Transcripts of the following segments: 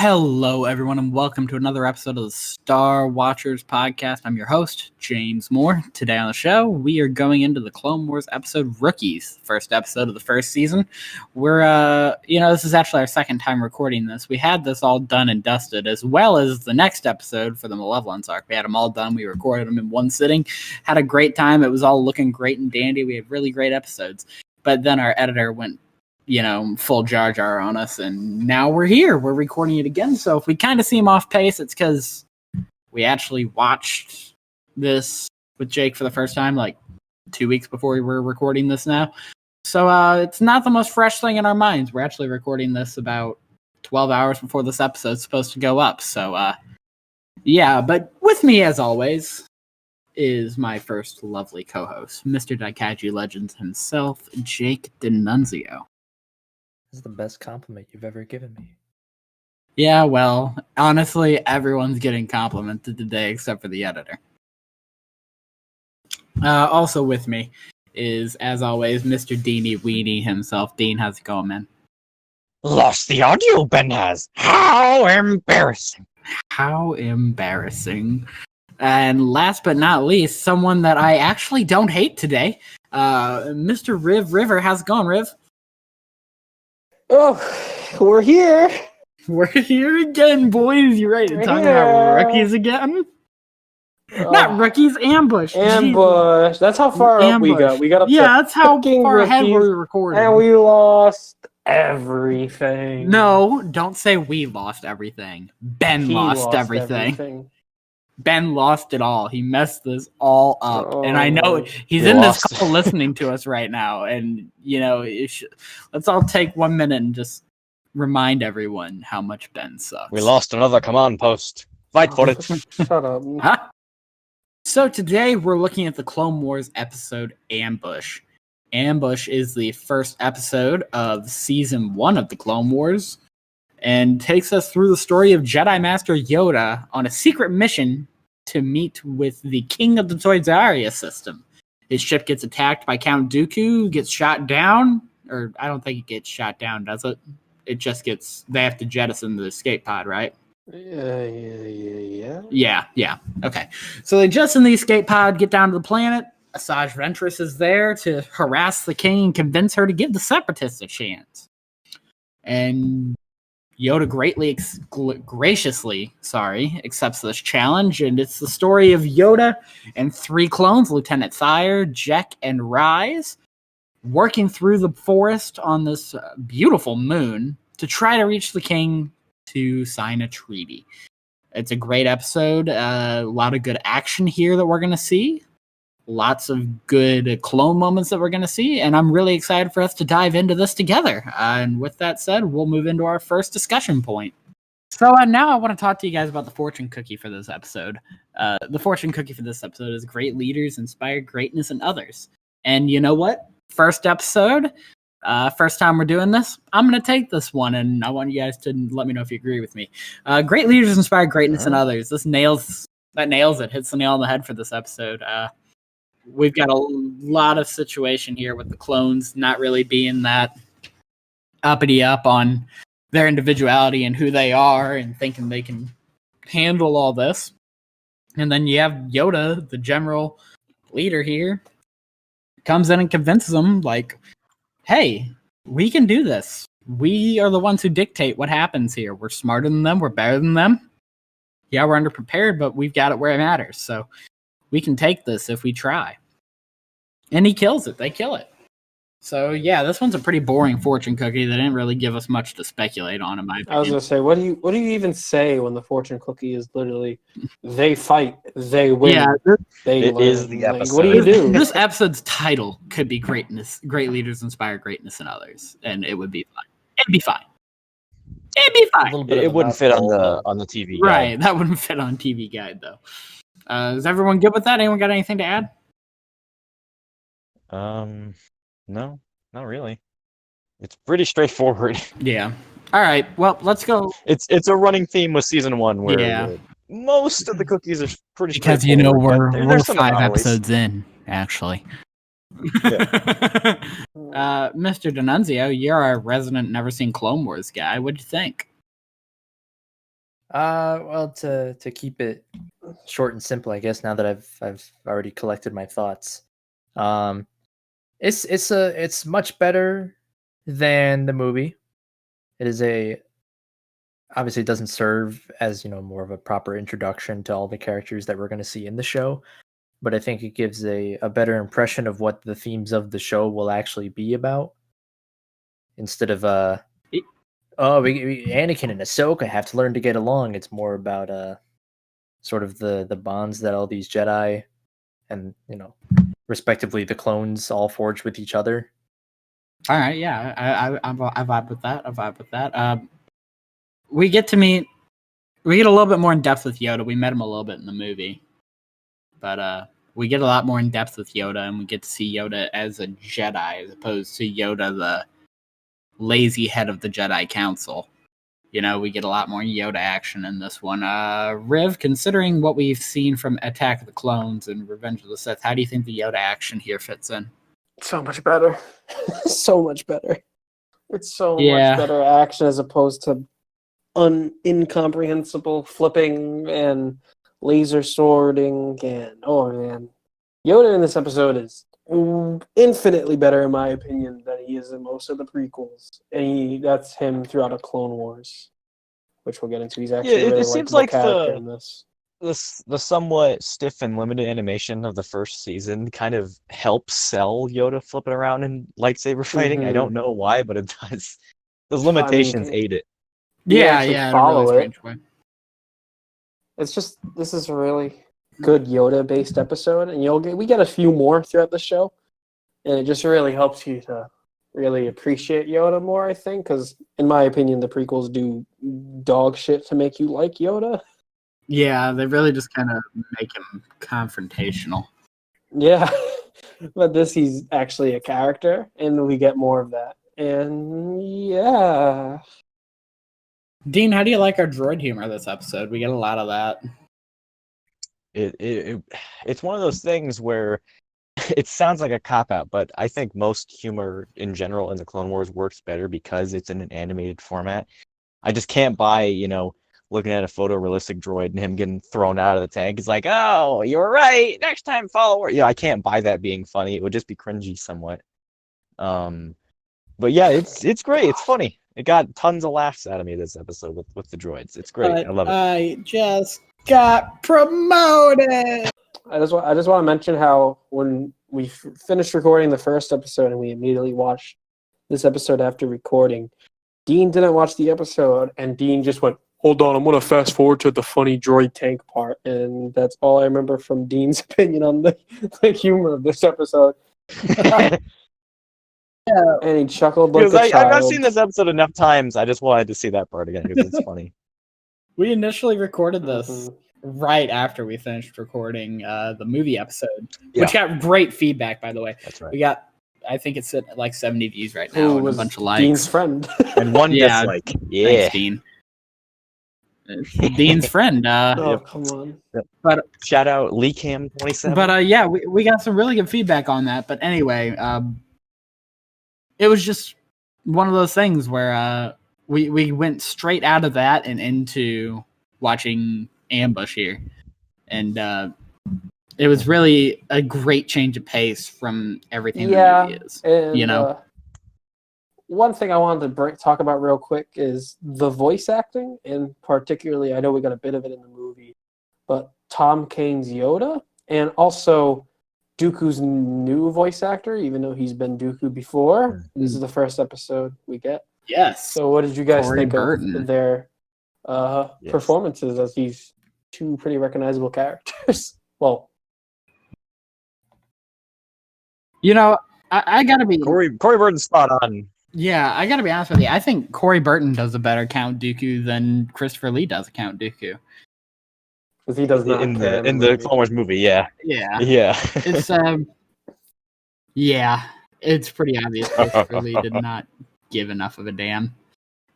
Hello, everyone, and welcome to another episode of the Star Watchers podcast. I'm your host, James Moore. Today on the show, we are going into the Clone Wars episode Rookies, first episode of the first season. This is actually our second time recording this. We had this all done and dusted, as well as the next episode for the Malevolence arc. We had them all done. We recorded them in one sitting. Had a great time. It was all looking great and dandy. We had really great episodes. But then our editor went full Jar Jar on us, and now we're here. We're recording it again. So if we kind of seem off pace, it's because we actually watched this with Jake for the first time, like 2 weeks before we were recording this now. So it's not the most fresh thing in our minds. We're actually recording this about 12 hours before this episode's supposed to go up. So, but with me, as always, is my first lovely co-host, Mr. Daikaiju Legends himself, Jake D'Annunzio. This is the best compliment you've ever given me. Yeah, well, honestly, everyone's getting complimented today except for the editor. Also with me is, as always, Mr. Deanie Weenie himself. Dean, how's it going, man? Lost the audio, Ben has. How embarrassing. How embarrassing. And last but not least, someone that I actually don't hate today, Mr. Riv River. How's it going, Riv? Oh, we're here. We're here again, boys. You're right. We're talking about rookies again. Not rookies, ambush. Ambush. That's how far up we got. We got up to that's how far ahead we were recording. And we lost everything. No, don't say we lost everything. He lost everything. Ben lost it all. He messed this all up. And I know he's in this call listening to us right now. And, let's all take 1 minute and just remind everyone how much Ben sucks. We lost another command post. Fight for it. Shut up. Huh? So today we're looking at the Clone Wars episode Ambush. Ambush is the first episode of season 1 of the Clone Wars and takes us through the story of Jedi Master Yoda on a secret mission to meet with the King of the Toydaria system. His ship gets attacked by Count Dooku, gets shot down, or I don't think it gets shot down, does it? It just gets, they have to jettison the escape pod, right? Yeah. Yeah. Okay. So they jettison the escape pod, get down to the planet. Asajj Ventress is there to harass the king and convince her to give the Separatists a chance. And Yoda graciously accepts this challenge, and it's the story of Yoda and 3 clones, Lieutenant Thyre, Jek, and Rise, working through the forest on this beautiful moon to try to reach the king to sign a treaty. It's a great episode, a lot of good action here that we're going to see. Lots of good clone moments that we're going to see, and I'm really excited for us to dive into this together. And with that said, we'll move into our first discussion point. So now I want to talk to you guys about the fortune cookie for this episode. The fortune cookie for this episode is great leaders inspire greatness in others. And you know what? First episode, first time we're doing this, I'm going to take this one, and I want you guys to let me know if you agree with me. Great leaders inspire greatness in others. This nails it. Hits the nail on the head for this episode. We've got a lot of situation here with the clones not really being that uppity up on their individuality and who they are and thinking they can handle all this. And then you have Yoda, the general leader here, comes in and convinces them, like, hey, we can do this. We are the ones who dictate what happens here. We're smarter than them. We're better than them. Yeah, we're underprepared, but we've got it where it matters. So we can take this if we try. And he kills it. They kill it. So, yeah, this one's a pretty boring fortune cookie. They didn't really give us much to speculate on, in my opinion. I was going to say, what do you even say when the fortune cookie is literally, they fight, they win, it is the episode. What do you do? This episode's title could be Great Leaders Inspire Greatness in Others, and it would be fine. It'd be fine. It wouldn't fit on the TV guide. Right, that wouldn't fit on TV guide, though. Is everyone good with that? Anyone got anything to add? No, not really. It's pretty straightforward. Yeah. All right. Well, let's go. It's a running theme with season 1 where most of the cookies are pretty because straightforward. We're 5 episodes in, actually. Yeah. Mr. D'Annunzio, you're our resident never seen Clone Wars guy. What'd you think? Well, to keep it short and simple, I guess. Now that I've already collected my thoughts, it's much better than the movie. It is obviously it doesn't serve as more of a proper introduction to all the characters that we're going to see in the show, but I think it gives a better impression of what the themes of the show will actually be about, instead of Anakin and Ahsoka have to learn to get along. It's more about sort of the bonds that all these Jedi and respectively the clones all forge with each other. All right, yeah, I vibe with that. We get a little bit more in depth with Yoda. We met him a little bit in the movie, but we get a lot more in depth with Yoda, and we get to see Yoda as a Jedi as opposed to Yoda, the lazy head of the Jedi Council. We get a lot more Yoda action in this one. Riv, considering what we've seen from Attack of the Clones and Revenge of the Sith, how do you think the Yoda action here fits in? So much better. So much better. It's so much better action as opposed to incomprehensible flipping and laser swording. And oh man, Yoda in this episode is infinitely better in my opinion than he is in most of the prequels, and that's him throughout a Clone Wars, which we'll get into. He's actually it seems like in this. The somewhat stiff and limited animation of the first season kind of helps sell Yoda flipping around in lightsaber fighting. I don't know why, but it does. Those limitations aid it. Yeah, follow in a really strange way. It's just, this is a really good Yoda-based episode, and we get a few more throughout the show, and it just really helps you to really appreciate Yoda more, I think, because in my opinion, the prequels do dog shit to make you like Yoda. Yeah, they really just kind of make him confrontational. Yeah, but he's actually a character, and we get more of that. And yeah. Dean, how do you like our droid humor this episode? We get a lot of that. It's one of those things where it sounds like a cop-out, but I think most humor in general in the Clone Wars works better because it's in an animated format. I just can't buy, looking at a photorealistic droid and him getting thrown out of the tank. It's like, oh, you're right. Next time, follow her. I can't buy that being funny. It would just be cringy somewhat. But yeah, it's great. It's funny. It got tons of laughs out of me this episode with the droids. It's great. I love it. I just got promoted. I just want to mention how when we finished recording the first episode and we immediately watched this episode after recording, Dean didn't watch the episode, and Dean just went, hold on, I'm going to fast forward to the funny droid tank part. And that's all I remember from Dean's opinion on the humor of this episode. Yeah. And he chuckled like a child. I've not seen this episode enough times. I just wanted to see that part again because it's funny. We initially recorded this right after we finished recording the movie episode, which got great feedback, by the way. That's right. We got, I think it's at like 70 views right now and a bunch of likes. Dean's friend. And one dislike. Yeah. Thanks, Dean. Dean's friend. Come on. But shout out LeeCam27. But we got some really good feedback on that. But anyway, it was just one of those things where we went straight out of that and into watching Ambush here, and it was really a great change of pace from everything the movie is. And, one thing I wanted to talk about real quick is the voice acting, and particularly, I know we got a bit of it in the movie, but Tom Kane's Yoda, and also Dooku's new voice actor, even though he's been Dooku before. This is the first episode we get. Yes. So what did you guys think Burton. of their performances as these two pretty recognizable characters? Well, I gotta be Corey Burton's spot on. Yeah, I gotta be honest with you. I think Corey Burton does a better Count Dooku than Christopher Lee does Count Dooku. Because he does not in the Clone Wars movie. Yeah. It's it's pretty obvious Christopher Lee did not give enough of a damn.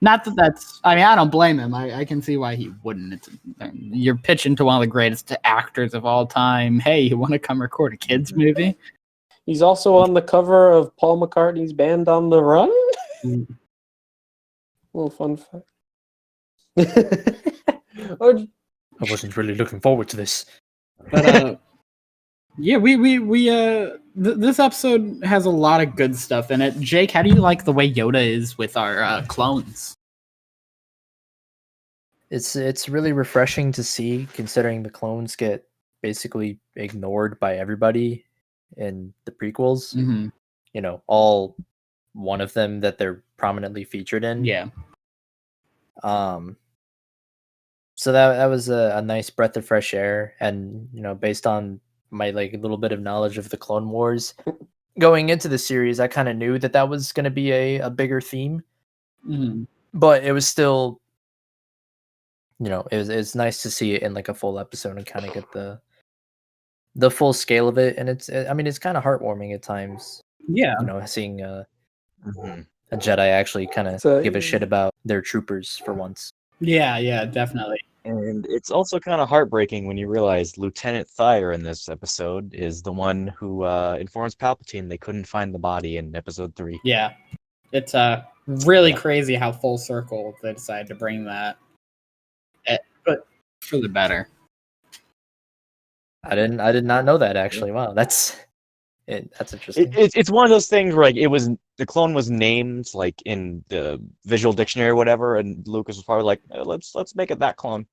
Not that that's. I mean, I don't blame him. I can see why he wouldn't. You're pitching to one of the greatest actors of all time. Hey, you want to come record a kids movie? He's also on the cover of Paul McCartney's Band on the Run. Little fun fact. I wasn't really looking forward to this. But yeah, this episode has a lot of good stuff in it. Jake, how do you like the way Yoda is with our clones? It's really refreshing to see, considering the clones get basically ignored by everybody in the prequels. Mm-hmm. You know, all one of them that they're prominently featured in. Yeah. So that was a nice breath of fresh air, and you know, based on my like little bit of knowledge of the Clone Wars going into the series, I kind of knew that was going to be a bigger theme. Mm-hmm. But it was still, you know, it's nice to see it in like a full episode and kind of get the full scale of it. And it's kind of heartwarming at times. Yeah. You know, seeing a Jedi actually kind of give a shit about their troopers for once. Yeah, definitely. And it's also kind of heartbreaking when you realize Lieutenant Thyre in this episode is the one who informs Palpatine they couldn't find the body in episode 3. Yeah. It's really crazy how full circle they decided to bring that. But for the better. I did not know that actually. Wow, that's interesting. It's one of those things where like the clone was named like in the visual dictionary or whatever, and Lucas was probably like, let's make it that clone.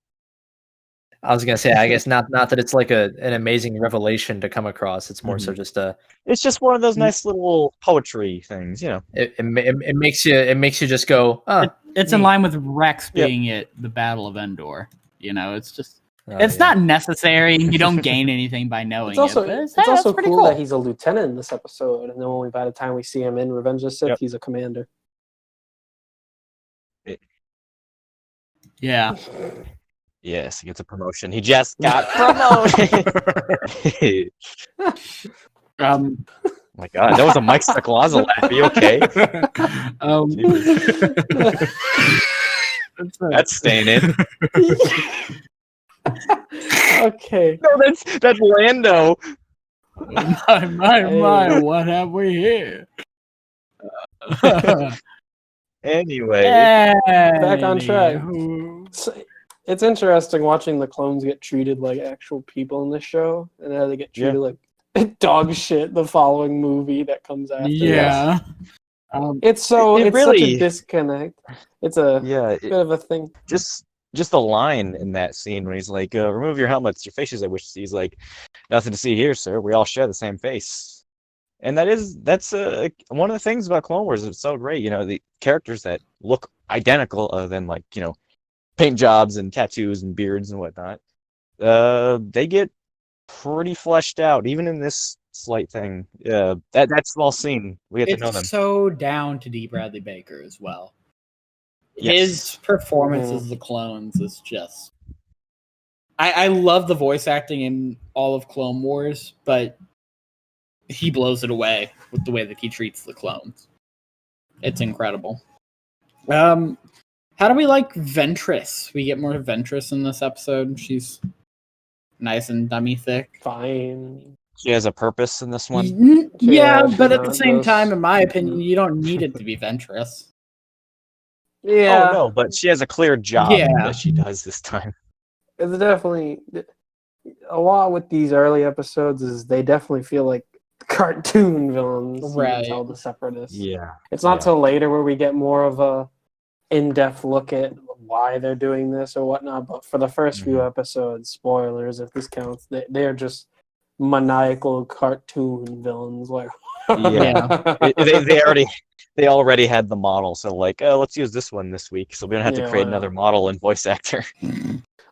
I was gonna say, I guess not that it's like an amazing revelation to come across. It's more so just it's just one of those nice little poetry things, you know. It makes you just go. It's in line with Rex being at the Battle of Endor. You know, it's just. It's not necessary. You don't gain anything by knowing it's also, it. It's also cool that he's a lieutenant in this episode, and then by the time we see him in Revenge of the Sith, he's a commander. Yeah. Yes, he gets a promotion. He just got promoted. My God, that was a Mike Stacklaza laugh. Are you okay? That's staying in. Okay. No, that's Lando. My, what have we here? Anyway, back on track. It's interesting watching the clones get treated like actual people in this show, and how they get treated like dog shit the following movie that comes after. Yeah. It's really, such a disconnect. It's a bit of a thing. Just a line in that scene where he's like, remove your helmets, your faces I wish to see. He's like, nothing to see here, sir. We all share the same face. And that's one of the things about Clone Wars. It's so great. You know, the characters that look identical other than like, you know, paint jobs and tattoos and beards and whatnot. They get pretty fleshed out, even in this slight thing. That's all seen. We get to know them. It's so down to D. Bradley Baker as well. His performance as the clones is just... I love the voice acting in all of Clone Wars, but he blows it away with the way that he treats the clones. It's incredible. How do we like Ventress? We get more Ventress in this episode. She's nice and dummy thick. Fine. She has a purpose in this one. Yeah, but at the same time, in my opinion, you don't need it to be Ventress. Yeah. Oh, no, but she has a clear job that she does this time. It's definitely... A lot with these early episodes is they definitely feel like cartoon villains. Right. Tell the Separatists. Yeah. It's not till later where we get more of a in-depth look at why they're doing this or whatnot. But for the first few episodes, spoilers if this counts, they're just maniacal cartoon villains. Like, They already had the model, so like, let's use this one this week. So we don't have to create another model and voice actor.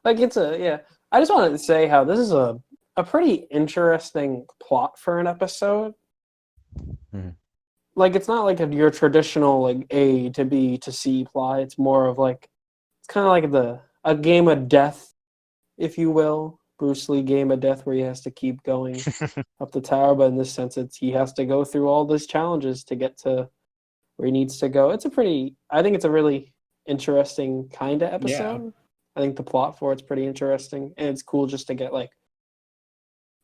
Like I just wanted to say how this is a pretty interesting plot for an episode. Like, it's not like your traditional like A to B to C plot. It's more of like, it's kind of like a game of death, if you will. Bruce Lee game of death, where he has to keep going up the tower, but in this sense, he has to go through all these challenges to get to where he needs to go. I think it's a really interesting kind of episode. Yeah. I think the plot for it's pretty interesting, and it's cool just to get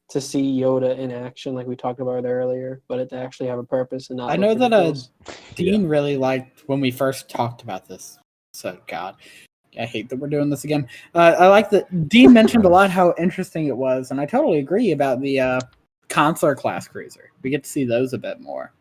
to see Yoda in action, like we talked about earlier, but it to actually have a purpose and not. I know that Dean really liked when we first talked about this. So God, I hate that we're doing this again. I like that Dean mentioned a lot how interesting it was, and I totally agree about the consular class cruiser. We get to see those a bit more,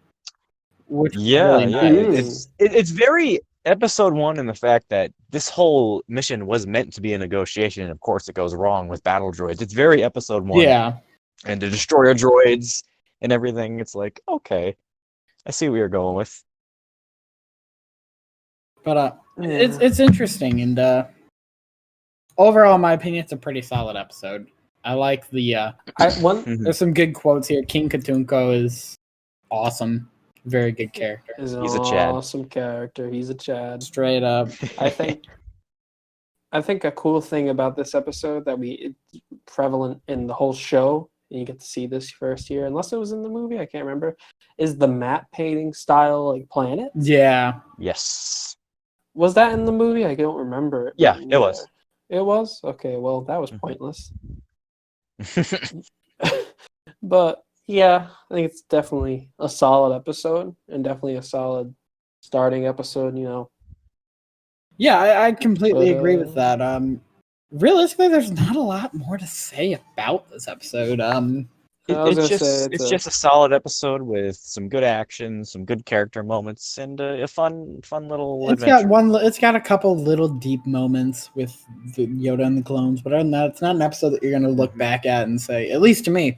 which is really nice. It's very episode 1 in the fact that this whole mission was meant to be a negotiation, and of course it goes wrong with battle droids. It's very episode 1. Yeah, and the destroyer droids and everything. It's like, okay, I see what you're going with. but it's interesting, and overall, in my opinion, it's a pretty solid episode. I like the there's some good quotes here. King Katunko is awesome. Very good character. He's a Chad. Awesome character. He's a Chad. Straight up. I think a cool thing about this episode that it's prevalent in the whole show, and you get to see this first here, unless it was in the movie, I can't remember, is the matte painting style like planet. Yeah. Yes. Was that in the movie? I don't remember it. Yeah, it was. It was? Okay, well, that was pointless. But yeah, I think it's definitely a solid episode, and definitely a solid starting episode, Yeah, I completely agree with that. Realistically, there's not a lot more to say about this episode. It's just a solid episode with some good action, some good character moments, and a fun little adventure. It's got a couple little deep moments with the Yoda and the clones, but other than that, it's not an episode that you're going to look back at and say, at least to me,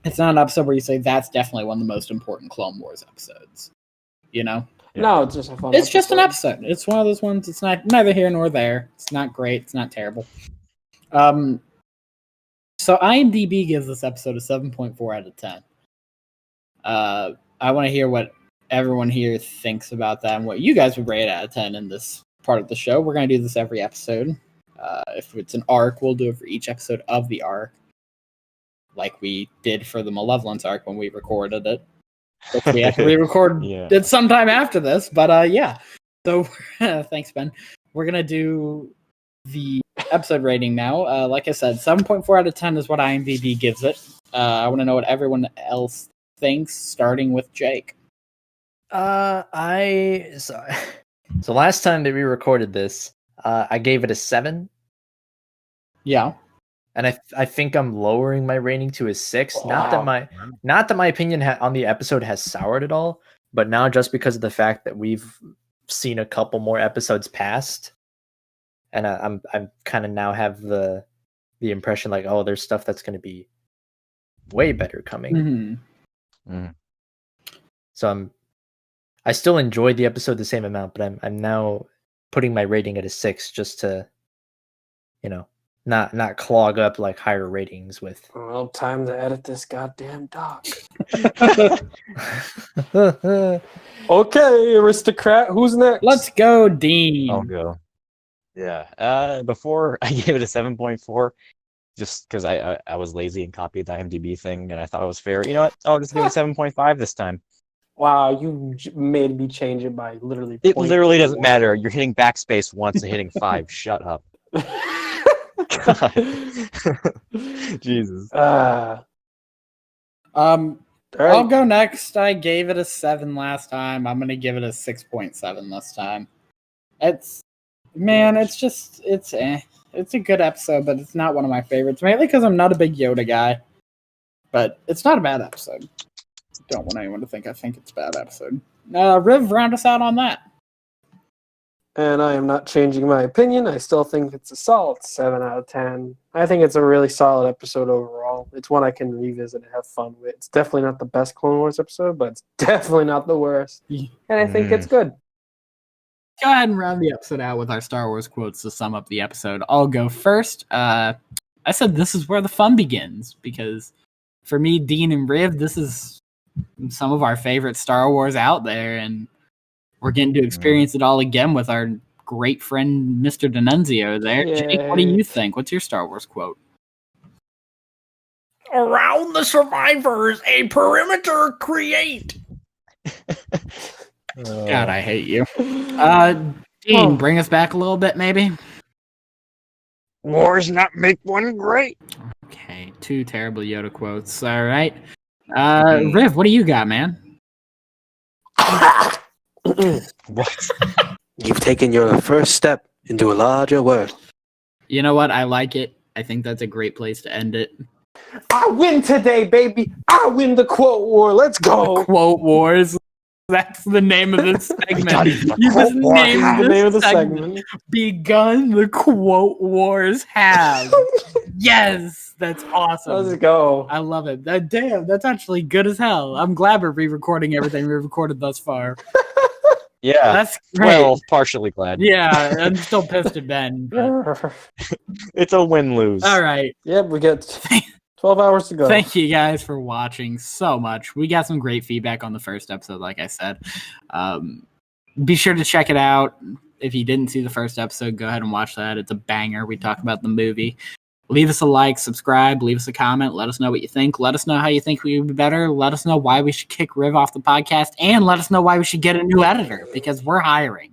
it's not an episode where you say that's definitely one of the most important Clone Wars episodes. No, it's just a fun. It's just an episode. It's one of those ones. It's not neither here nor there. It's not great. It's not terrible. So IMDb gives this episode a 7.4 out of 10. I want to hear what everyone here thinks about that and what you guys would rate out of 10 in this part of the show. We're going to do this every episode. If it's an arc, we'll do it for each episode of the arc, like we did for the Malevolence arc when we recorded it. Which we have to re-record it sometime after this, but yeah. So thanks, Ben. We're going to do the episode rating now. Like I said, 7.4 out of 10 is what IMDb gives it. I want to know what everyone else thinks, starting with Jake. So last time that we recorded this, I gave it a 7. Yeah. And I think I'm lowering my rating to a 6. Oh. Not that my opinion on the episode has soured at all, but now just because of the fact that we've seen a couple more episodes past, and I'm kind of now have the impression like, oh, there's stuff that's going to be way better coming. So I still enjoyed the episode the same amount, but I'm now putting my rating at a 6 just to, not clog up like higher ratings with. Well, time to edit this goddamn doc. Okay, aristocrat, who's next? Let's go, Dean. I'll go. Yeah. Before I gave it a 7.4, just because I was lazy and copied the IMDb thing, and I thought it was fair. You know what? I'll just give it a 7.5 this time. Wow, you made me change it by literally. It literally doesn't matter. You're hitting backspace once and hitting 5. Shut up. God. Jesus. I'll go next. I gave it a 7 last time. I'm gonna give it a 6.7 this time. It's a good episode, but it's not one of my favorites. Mainly because I'm not a big Yoda guy. But it's not a bad episode. Don't want anyone to think I think it's a bad episode. Riv, round us out on that. And I am not changing my opinion. I still think it's a solid 7 out of 10. I think it's a really solid episode overall. It's one I can revisit and have fun with. It's definitely not the best Clone Wars episode, but it's definitely not the worst. And I think it's good. Go ahead and round the episode out with our Star Wars quotes to sum up the episode. I'll go first. I said this is where the fun begins, because for me, Dean and Riv, this is some of our favorite Star Wars out there, and we're getting to experience it all again with our great friend, Mr. D'Annunzio there. Yay. Jake, what do you think? What's your Star Wars quote? Around the survivors, a perimeter create. God, I hate you. Dean, bring us back a little bit, maybe? Wars not make one great. Okay, 2 terrible Yoda quotes. All right. Riv, what do you got, man? What? You've taken your first step into a larger world. You know what? I like it. I think that's a great place to end it. I win today, baby. I win the quote war. Let's go. Quote Wars. That's the name of this segment. You just Quote War. named The this name of the segment. segment. Begun the Quote Wars have. Yes, that's awesome. Let's go. I love it. Damn, that's actually good as hell. I'm glad we're re-recording everything we've recorded thus far. Yeah. That's great. Well, partially glad. Yeah, I'm still pissed at Ben. But... It's a win-lose. All right. Yep, we got 12 hours to go. Thank you guys for watching so much. We got some great feedback on the first episode, like I said. Be sure to check it out. If you didn't see the first episode, go ahead and watch that. It's a banger. We talk about the movie. Leave us a like, subscribe, leave us a comment. Let us know what you think. Let us know how you think we would be better. Let us know why we should kick Riv off the podcast. And let us know why we should get a new editor, because we're hiring.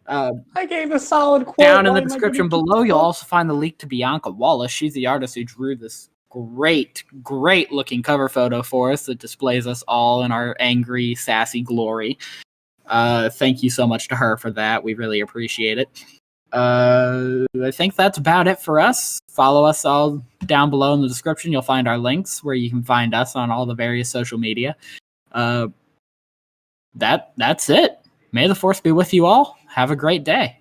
I gave a solid quote. Down in Why the am I description gonna keep below, the you'll quote? also find the link to Bianca Wallace. She's the artist who drew this great looking cover photo for us that displays us all in our angry, sassy glory. Thank you so much to her for that. We really appreciate it. I think that's about it for us. Follow us all down below in the description. You'll find our links where you can find us on all the various social media. That's it. May the force be with you all. Have a great day.